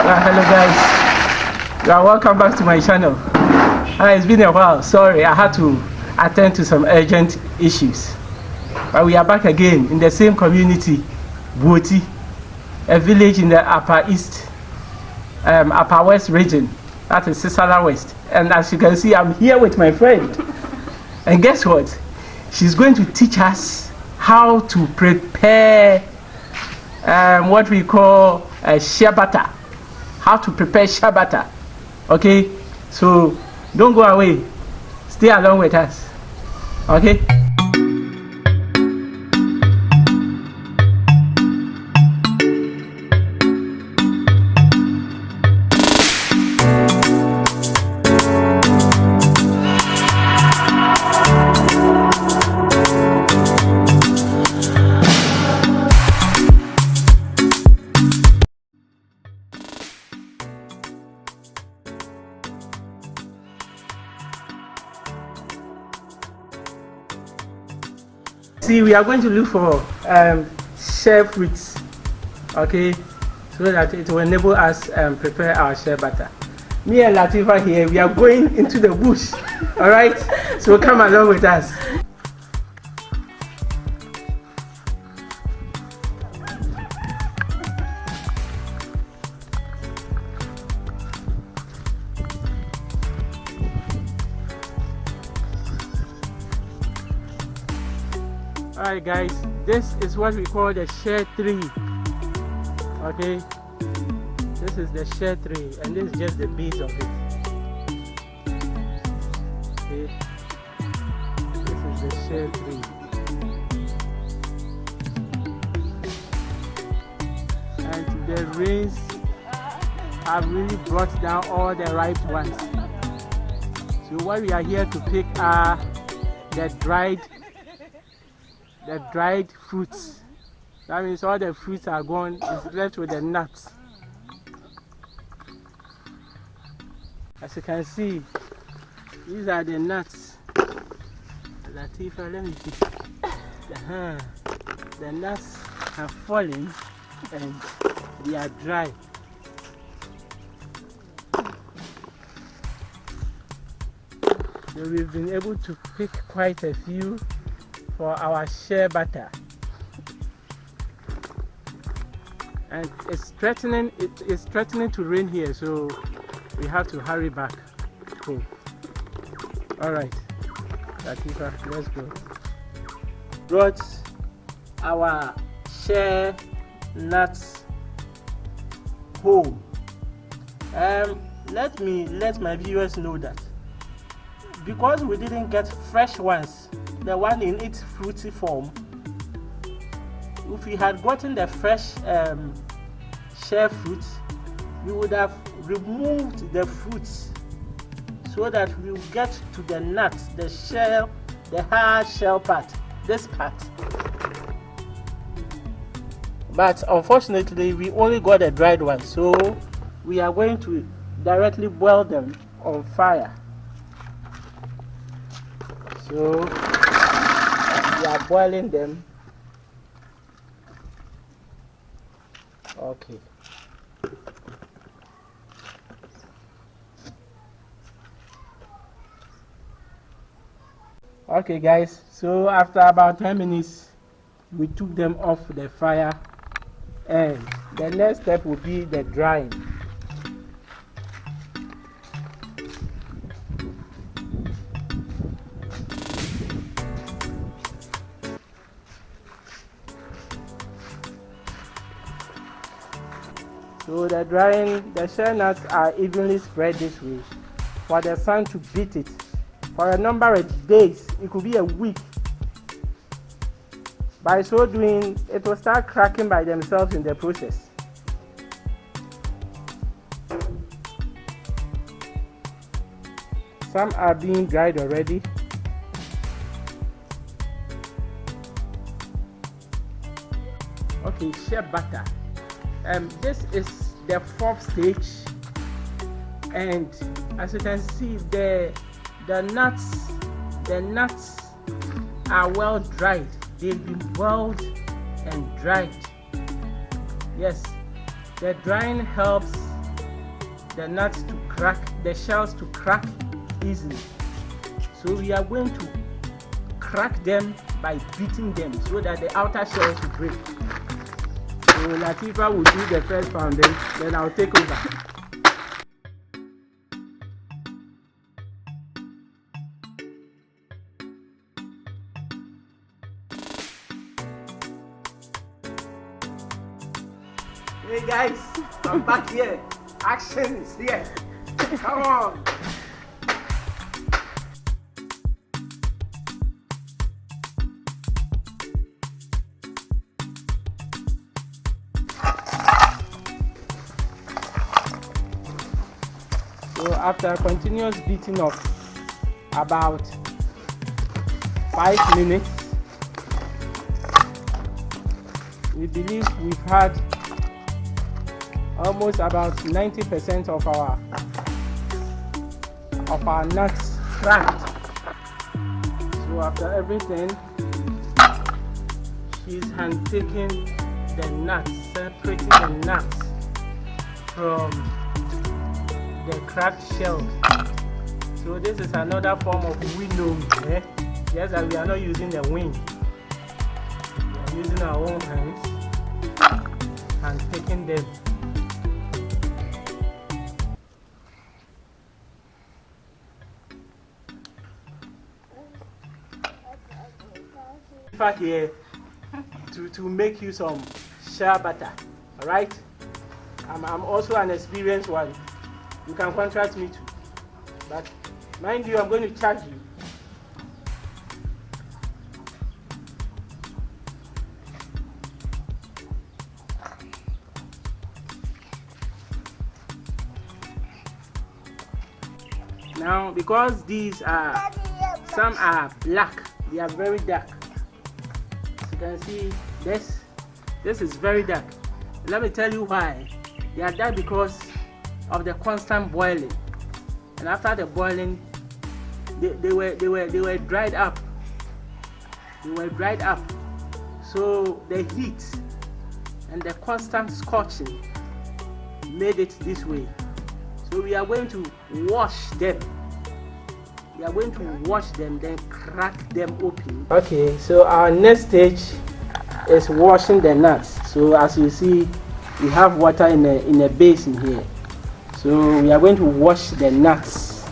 Hello guys, welcome back to my channel. It's been a while. Sorry, I had to attend to some urgent issues, but we are back again in the same community, Boti, a village in the upper west region, that is Sisala West. And as you can see, I'm here with my friend, and guess what, she's going to teach us how to prepare what we call shea butter. How to prepare shea butter. Okay, so don't go away, stay along with us. Okay. See, we are going to look for shea fruits, okay, so that it will enable us prepare our shea butter. Me and Latifa here, we are going into the bush, all right, so come along with us. Alright guys, this is what we call the shea tree. Okay, this is the shea tree, and this is just the base of it. Okay, this is the shea tree. And the rains have really brought down all the ripe ones. So what we are here to pick are the dried fruits. That means all the fruits are gone, it's left with the nuts. As you can see, these are the nuts. Latifa, let me see. The nuts have fallen and they are dry. So we've been able to pick quite a few for our shea butter, and it's threatening to rain here, so we have to hurry back home. All right, Latifa, let's go. Brought our shea nuts home. Let my viewers know that because we didn't get fresh ones, the one in its fruity form, if we had gotten the fresh shea fruits, we would have removed the fruits so that we will get to the nuts, the shell, the hard shell part, this part. But unfortunately, we only got the dried one, so we are going to directly boil them on fire. So we are boiling them. Okay. Okay guys, so after about 10 minutes we took them off the fire, and the next step will be the drying. So the drying, the shea nuts are evenly spread this way for the sun to beat it for a number of days. It could be a week. By so doing, it will start cracking by themselves in the process. Some are being dried already. Okay, shea butter. This is the fourth stage, and as you can see, the nuts are well dried. They've been boiled and dried. Yes, the drying helps the nuts to crack, the shells to crack easily. So we are going to crack them by beating them so that the outer shells will break. So Latifa will do the first pound, then I'll take over. Hey guys, I'm back here. Action is here. Come on. So after a continuous beating of about 5 minutes, we believe we've had almost about 90% of our nuts cracked. So after everything, she's hand taking the nuts, separating the nuts from the cracked shells. So this is another form of winnowing. Just that we are not using the wind, we are using our own hands and taking them. Here to make you some shea butter. All right, I'm also an experienced one. You can contract me too, but mind you, I'm going to charge you. Now, because these are, some are black, they are very dark. You can see this is very dark. Let me tell you why. They are dark because of the constant boiling, and after the boiling they were dried up. So the heat and the constant scorching made it this way. So we are going to wash them. Then crack them open. Okay, so our next stage is washing the nuts. So as you see, we have water in a basin here. So we are going to wash the nuts.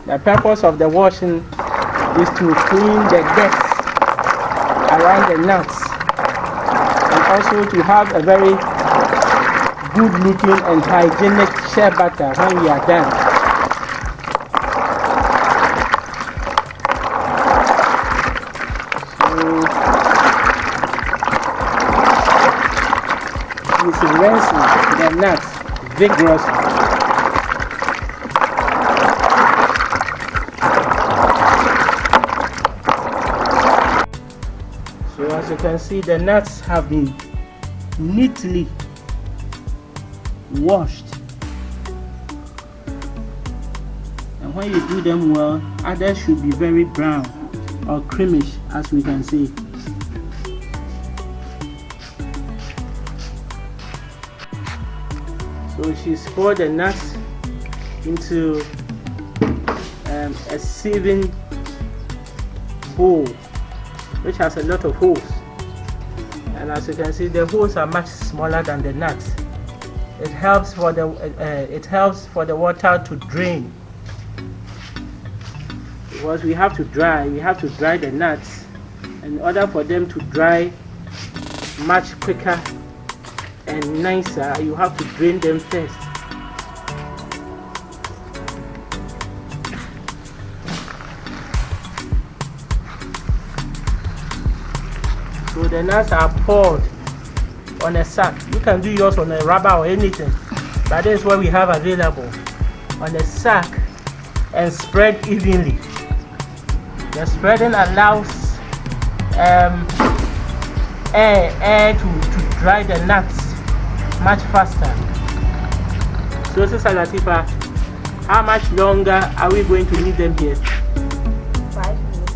The purpose of the washing is to clean the dirt around the nuts, and also to have a very good looking and hygienic shea butter when we are done. So it's rinsing the nuts vigorously. So as you can see, the nuts have been neatly washed, and when you do them well, others should be very brown or creamish, as we can see. So she's poured the nuts into a sieving bowl which has a lot of holes, and as you can see, the holes are much smaller than the nuts. It helps for the water to drain, because we have to dry the nuts. In order for them to dry much quicker and nicer, you have to drain them first. So the nuts are poured on a sack. You can do yours on a rubber or anything, but this is what we have available. On a sack, and spread evenly. The spreading allows air to dry the nuts much faster. So Sister Latifa, how much longer are we going to leave them here? 5 minutes.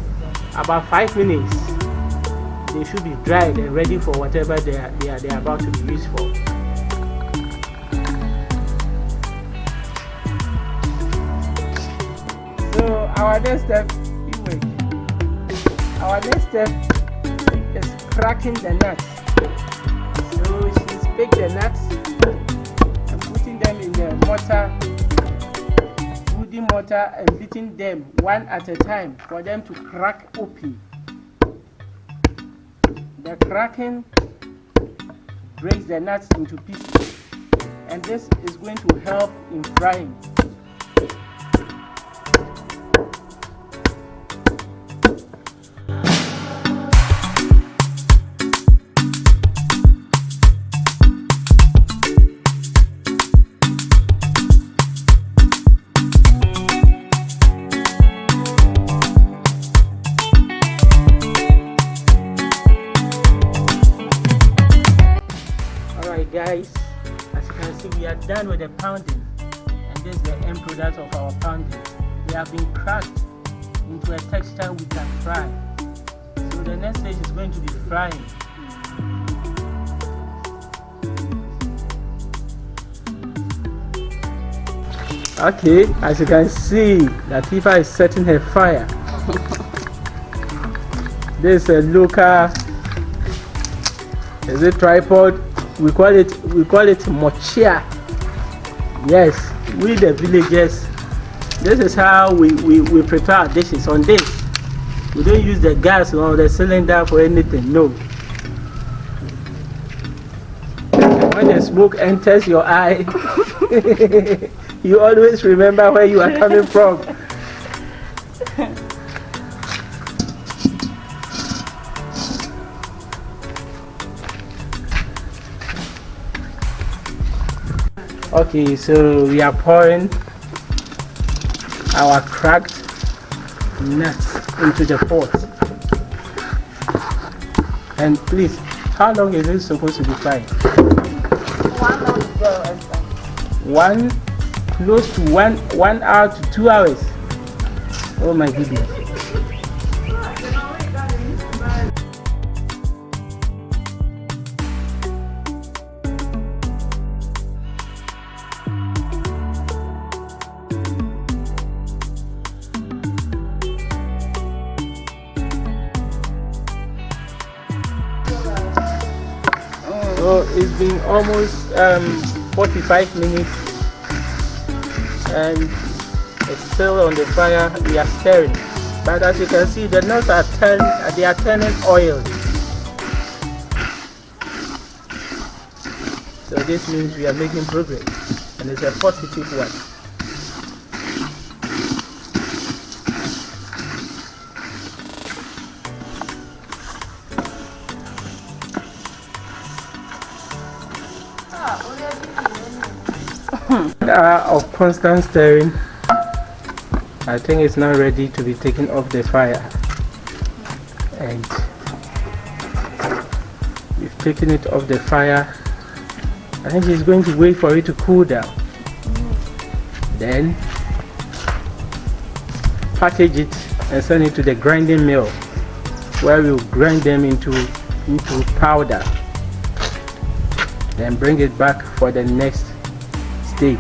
About 5 minutes. they should be dried and ready for whatever they are about to be used for. So our next step, is cracking the nuts. So she's picked the nuts and putting them in the wooden mortar, and beating them one at a time for them to crack open. The cracking breaks the nuts into pieces, and this is going to help in frying. Guys, as you can see, we are done with the pounding, and this is the end product of our pounding. They have been cracked into a texture we can fry. So the next stage is going to be frying. Okay, as you can see, Latifa is setting her fire. This is a local, is it tripod? We call it mochia. Yes, we the villagers, this is how we prepare our dishes on this. We don't use the gas or the cylinder for anything, no. And when the smoke enters your eye, you always remember where you are coming from. Okay, so we are pouring our cracked nuts into the pot. And please, how long is it supposed to be fried? 1 hour. Close to 1 hour to 2 hours. Oh my goodness. So it's been almost 45 minutes, and it's still on the fire. We are stirring, but as you can see, the nuts are turning oil. So this means we are making progress, and it's a positive one. Of constant stirring, I think it's now ready to be taken off the fire, and we've taken it off the fire. I think she's going to wait for it to cool down, then package it and send it to the grinding mill, where we'll grind them into powder, then bring it back for the next stage.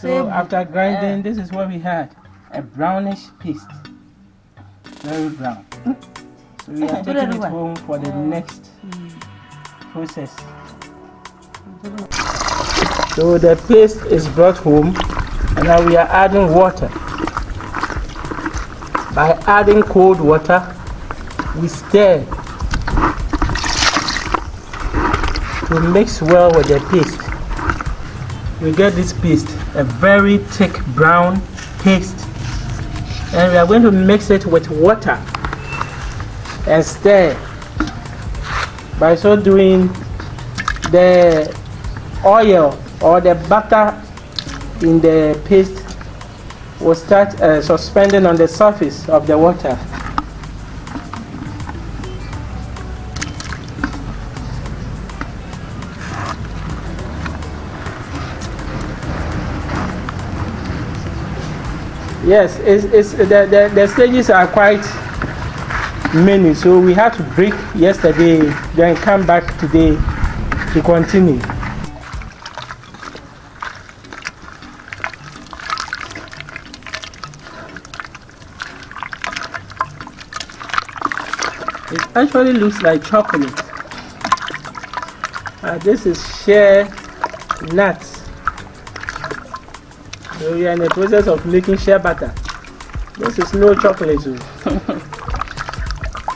So after grinding, this is what we had, a brownish paste, very brown. So we are taking it home for the next process. So the paste is brought home, and now we are adding water. By adding cold water, we stir to mix well with the paste. We get this paste, a very thick brown paste, and we are going to mix it with water and stir. By so doing, the oil or the butter in the paste will start suspending on the surface of the water. Yes, the stages are quite many, so we had to break yesterday, then come back today to continue. It actually looks like chocolate. This is Shea nuts. So we are in the process of making shea butter. This is no chocolate.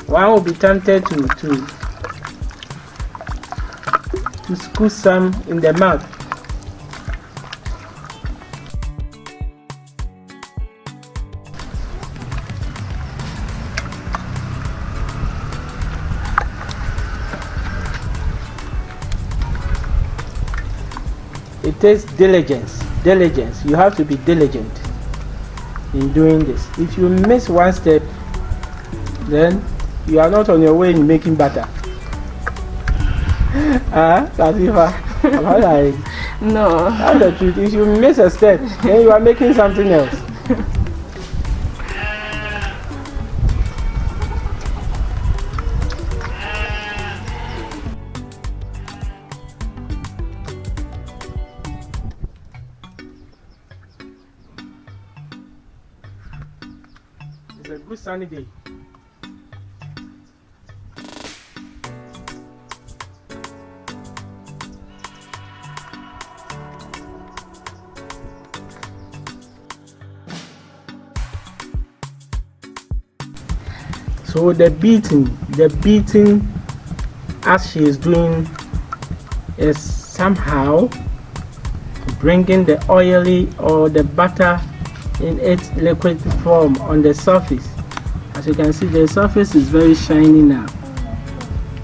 One will be tempted to squeeze some in the mouth. It takes diligence. You have to be diligent in doing this. If you miss one step, then you are not on your way in making butter. Latifa, am I lying? No. That's the truth. If you miss a step, then you are making something else. It's a good sunny day. So the beating as she is doing is somehow bringing the oily or the butter in its liquid form on the surface. As you can see, the surface is very shiny now.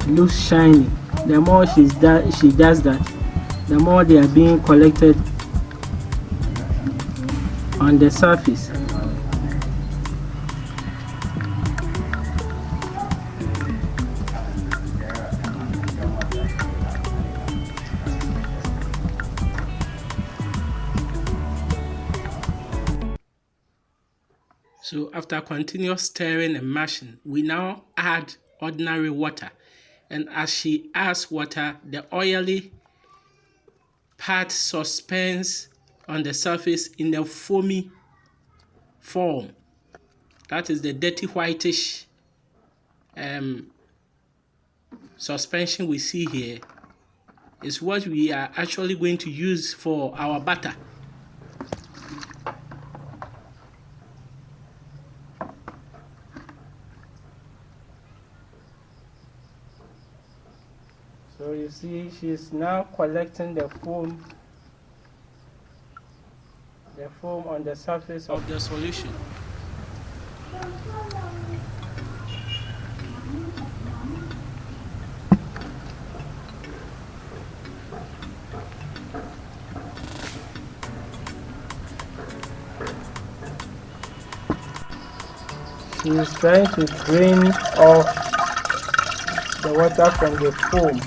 It looks shiny. The more she does that, the more they are being collected on the surface. So after continuous stirring and mashing, we now add ordinary water. And as she adds water, the oily part suspends on the surface in a foamy form. That is the dirty whitish suspension we see here is what we are actually going to use for our butter. So you see, she's now collecting the foam on the surface of the solution. She is trying to drain off the water from the foam.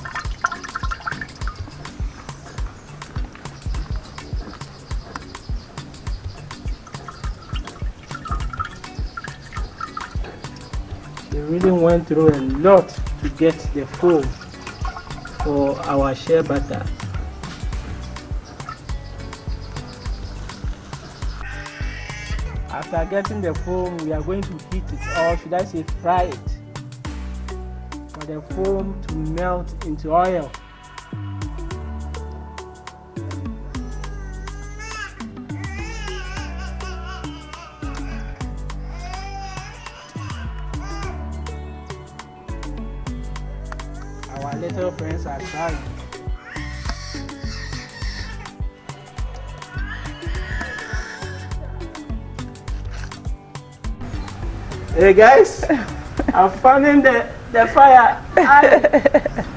She really went through a lot to get the foam for our shea butter. After getting the foam, we are going to heat it, or should I say fry it, for the foam to melt into oil. Our little friends are trying. Hey guys, I'm finding the the fire.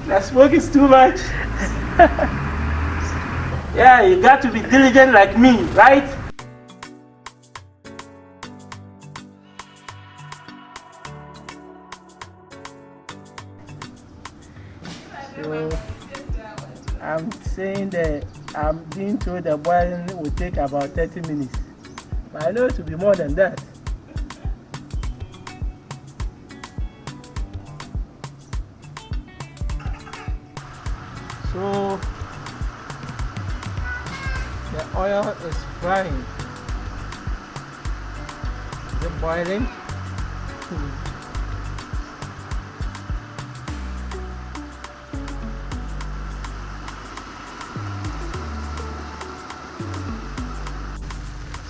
The smoke is too much. Yeah, you got to be diligent like me, right? So I'm saying that I'm being told the boiling will take about 30 minutes. But I know it will be more than that. So the oil is frying. Is it boiling?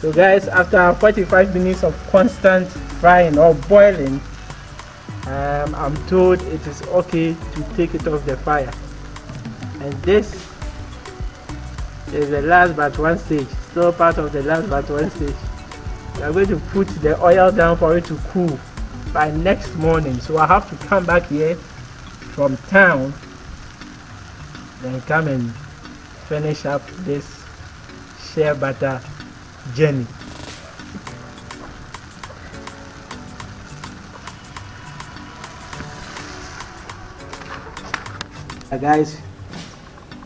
So guys, after 45 minutes of constant frying or boiling, I'm told it is okay to take it off the fire. And this is the last but one stage, still part of the last but one stage. We are going to put the oil down for it to cool by next morning. So I have to come back here from town, then come and finish up this shea butter journey. Guys,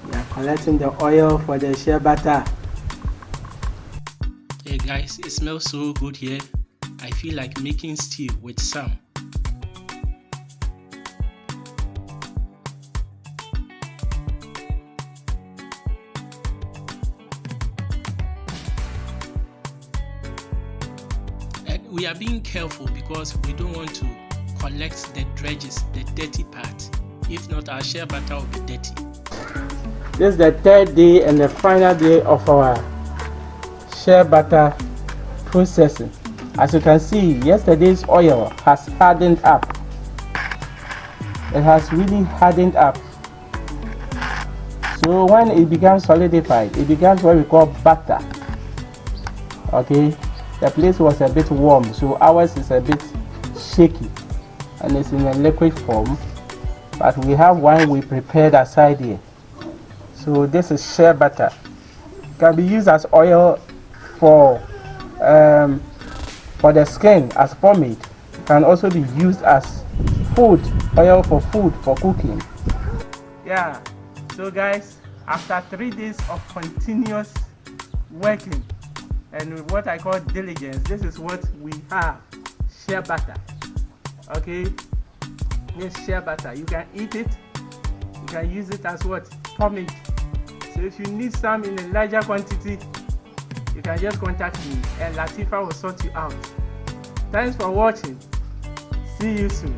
we are collecting the oil for the shea butter. Hey guys, it smells so good here. I feel like making stew with some. We are being careful because we don't want to collect the dredges, the dirty part. If not, our shea butter will be dirty. This is the third day and the final day of our shea butter processing. As you can see, yesterday's oil has hardened up. It has really hardened up. So when it becomes solidified, it becomes what we call butter. Okay. The place was a bit warm, so ours is a bit shaky and it's in a liquid form, but we have one we prepared aside here. So this is shea butter. It can be used as oil for the skin, as pomade. It can also be used as food, oil for food, for cooking. Yeah, so guys, after 3 days of continuous working and with what I call diligence, this is what we have: shea butter. Okay, this shea butter, you can eat it, you can use it as what? Pomade. So if you need some in a larger quantity, you can just contact me and Latifa will sort you out. Thanks for watching. See you soon.